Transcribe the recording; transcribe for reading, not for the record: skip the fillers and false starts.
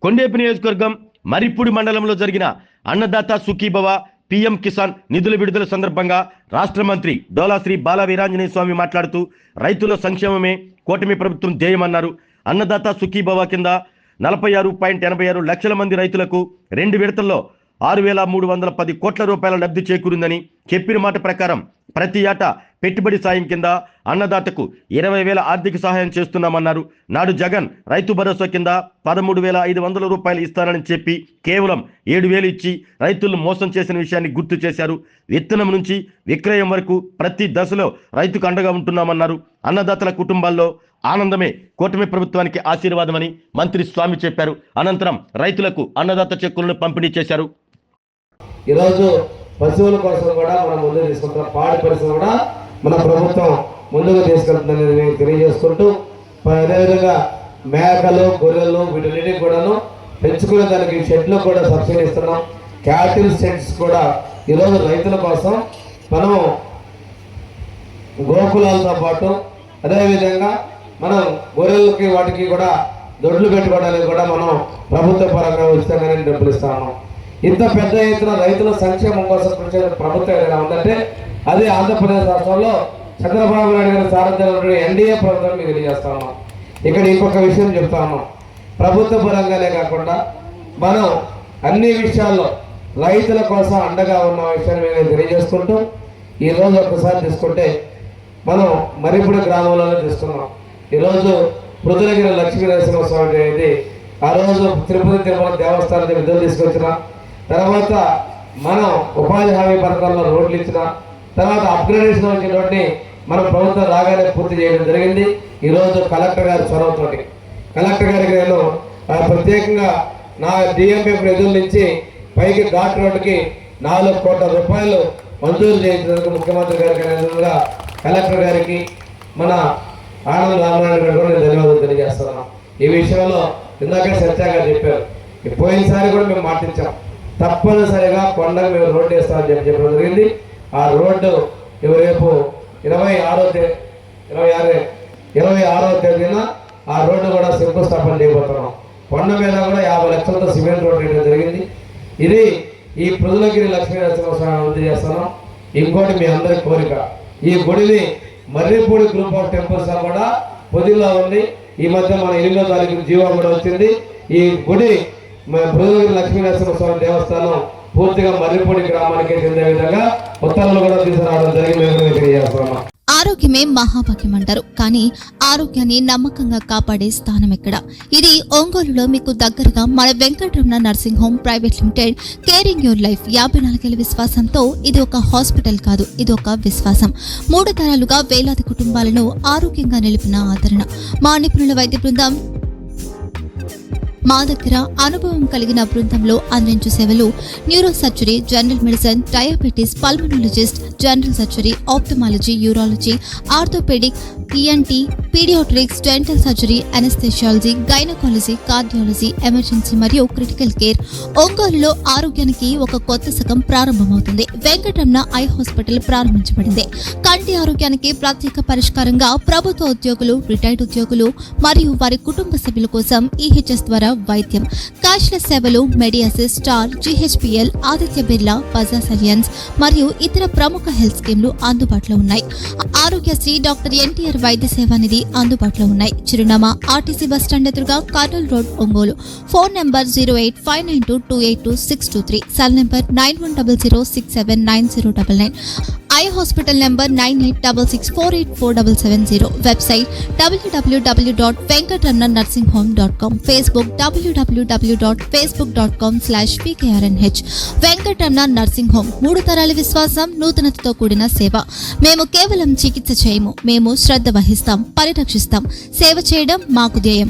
కొండేపి నియోజకవర్గం మరిపూడి మండలంలో జరిగిన అన్నదాత సుఖీభవ పీఎం కిసాన్ నిధుల విడుదల సందర్భంగా రాష్ట్ర మంత్రి డోలా శ్రీ బాల వీరాంజనేయ స్వామి మాట్లాడుతూ రైతుల సంక్షేమమే కూటమి ప్రభుత్వం ధ్యేయమన్నారు. అన్నదాత సుఖీభవ కింద 46.86 లక్షల మంది రైతులకు 2 విడతల్లో 6,310 కోట్ల రూపాయల లబ్ధి చేకూరిందని, చెప్పిన మాట ప్రకారం ప్రతి ఏటా పెట్టుబడి సాయం కింద అన్నదాతకు 20,000 ఆర్థిక సహాయం చేస్తున్నామన్నారు. నాడు జగన్ రైతు భరోసా కింద 13,500 రూపాయలు ఇస్తానని చెప్పి కేవలం 7,000 ఇచ్చి రైతులను మోసం చేసిన విషయాన్ని గుర్తు చేశారు. విత్తనం నుంచి విక్రయం వరకు ప్రతి దశలో రైతుకు అండగా ఉంటున్నామన్నారు. అన్నదాతల కుటుంబాల్లో ఆనందమే కూటమి ప్రభుత్వానికి ఆశీర్వాదమని మంత్రి స్వామి చెప్పారు. అనంతరం రైతులకు అన్నదాత చెక్కులను పంపిణీ చేశారు. ఈరోజు పశువుల కోసం కూడా మనం ముందుకు తీసుకుంటున్నాం. పాడి పరిశ్రమ కూడా మన ప్రభుత్వం ముందుకు తీసుకెళ్తుందని తెలియజేసుకుంటూ, అదేవిధంగా మేకలు, గొర్రెలు వీటిని కూడాను పెంచుకునే దానికి షెడ్లు కూడా సబ్సిడీ ఇస్తున్నాం. క్యాటిల్ షెడ్స్ కూడా ఈరోజు రైతుల కోసం మనం గోకులాలతో పాటు అదేవిధంగా మనం గొర్రెలకి వాటికి కూడా దొడ్లు పెట్టుకోవడానికి కూడా మనం ప్రభుత్వ పరంగా ఉచితంగానే డబ్బులు ఇస్తాము. ఇంత పెద్ద ఎత్తున రైతుల సంక్షేమం కోసం కృషి ప్రభుత్వం ఏదైనా ఉందంటే అది ఆంధ్రప్రదేశ్ రాష్ట్రంలో చంద్రబాబు నాయుడు గారి సారథ్యంలో ఎన్డీఏ ప్రభుత్వం మీకు తెలియజేస్తాము. ఇక్కడ ఇంకొక విషయం చెప్తాను. ప్రభుత్వ పరంగానే కాకుండా మనం అన్ని విషయాల్లో రైతుల కోసం అండగా ఉన్న విషయాన్ని మేము తెలియజేసుకుంటూ, ఈరోజు ఒకసారి తీసుకుంటే మనం మరిపూడి గ్రామంలోనే తీసుకున్నాం. ఈరోజు పృథులగిరి లక్ష్మీ నరసింహస్వామి అనేది ఆ రోజు తిరుపతి తిరుమల దేవస్థానానికి నిధులు తీసుకొచ్చిన తర్వాత మనం ఉపాధి హామీ పథకాల్లో రోడ్లు ఇచ్చిన తర్వాత అప్గ్రేడేషన్ వచ్చిన రోడ్ని మనం ప్రభుత్వం రాగానే పూర్తి చేయడం జరిగింది. ఈరోజు కలెక్టర్ గారి చొరవతో కలెక్టర్ గారికి నేను ప్రత్యేకంగా నా డిఎంఎఫ్ నిధుల నుంచి పైకి ఘాట్ రోడ్డుకి 4 కోట్ల రూపాయలు మంజూరు చేయించినందుకు ముఖ్యమంత్రి గారికి అదేవిధంగా కలెక్టర్ గారికి మన ఆనంద్ రామనాయుడు గారు కూడా నేను ధన్యవాదాలు తెలియజేస్తున్నాను. ఈ విషయంలో ఇందాకే చర్చగా చెప్పారు. పోయినసారి కూడా మేము మాటించాం, తప్పనిసరిగా కొండకు మేము రోడ్డు వేస్తామని చెప్పడం జరిగింది. ఆ రోడ్డు రేపు 26వ తేదీన ఆ రోడ్డు కూడా శంకుస్థాపన చేయబోతున్నాం. కొండ మీద కూడా 50 లక్షలతో సిమెంట్ రోడ్డు వేయడం జరిగింది. ఇది ఈ పృథులగిరి లక్ష్మీ నరసింహస్వామి అభివృద్ధి చేస్తున్నాం. ఇంకోటి మీ అందరి కోరిక, ఈ గుడిని మర్రిపూడి గ్రూప్ ఆఫ్ టెంపుల్స్ కూడా పొదిలో ఉంది. ఈ మధ్య మన 8వ తారీఖు జీవో కూడా వచ్చింది. ఈ గుడి పృథులగిరి లక్ష్మీ నరసింహస్వామి దేవస్థానం పూర్తిగా మర్రిపూడి గ్రామానికి చెందే విధంగా ఉత్తర్వులు కూడా తీసుకురావడం జరిగింది తెలియజేస్తున్నాం. ఆరోగ్యమే మహాభాగ్యం అంటారు, కానీ ఆరోగ్యాన్ని నమ్మకంగా కాపాడే స్థానం ఎక్కడ? ఇది ఒంగోలులో మీకు దగ్గరగా మన Venkataramana nursing home private limited. Caring your life 54 ఏళ్ల విశ్వాసంతో ఇది ఒక హాస్పిటల్ కాదు, ఇది ఒక విశ్వాసం. 3 తరాలుగా వేలాది కుటుంబాలను ఆరోగ్యంగా నిలిపిన ఆదరణ. మా నిపుణుల వైద్య బృందం మా దగ్గర అనుభవం కలిగిన బృందంలో అందించే సేవలు neuro surgery, general medicine, diabetes, pulmonologist, general surgery, ophthalmology, urology, orthopaedic, ENT, paediatrics, dental surgery, anaesthesiology, gynaecology, cardiology, emergency మరియు క్రిటికల్ కేర్. ఒంగోలులో ఆరోగ్యానికి ఒక కొత్త శకం ప్రారంభమవుతుంది. వెంకటరమణ ఐ హాస్పిటల్ ప్రారంభించబడింది. కంటి ఆరోగ్యానికి ప్రత్యేక పరిష్కారంగా ప్రభుత్వ ఉద్యోగులు, రిటైర్డ్ ఉద్యోగులు మరియు వారి కుటుంబ సభ్యుల కోసం ఈహెచ్ఎస్ ద్వారా వైద్యం, క్యాష్లెస్ సేవలు, మెడియాసిస్, స్టార్, జీహెచ్పిఎల్, ఆదిత్య బిర్లా, బజాజ్ అలియన్స్ మరియు ఇతర ప్రముఖ హెల్త్ స్కీమ్లు అందుబాటులో ఉన్నాయి. ఆరోగ్యశ్రీ, డాక్టర్ ఎన్టీఆర్ వైద్య సేవా నిధి అందుబాటులో ఉన్నాయి. చిరునామా ఆర్టీసీ బస్టాండ్ ఎదురుగా, Kurnool road, Ongole. Phone number 08592282623, cell number 9100679099. Eye hospital number 9866484770. Website www.venkatramanarsinghome.com. Facebook www.facebook.com/pkrnh. Venkataramana nursing home, 3 తరాల విశ్వాసం, నూతనతతో కూడిన సేవ. మేము కేవలం చికిత్స చేయము, మేము శ్రద్ధ వహిస్తాం, పరిరక్షిస్తాం. సేవ చేయడం మాకు ధ్యేయం.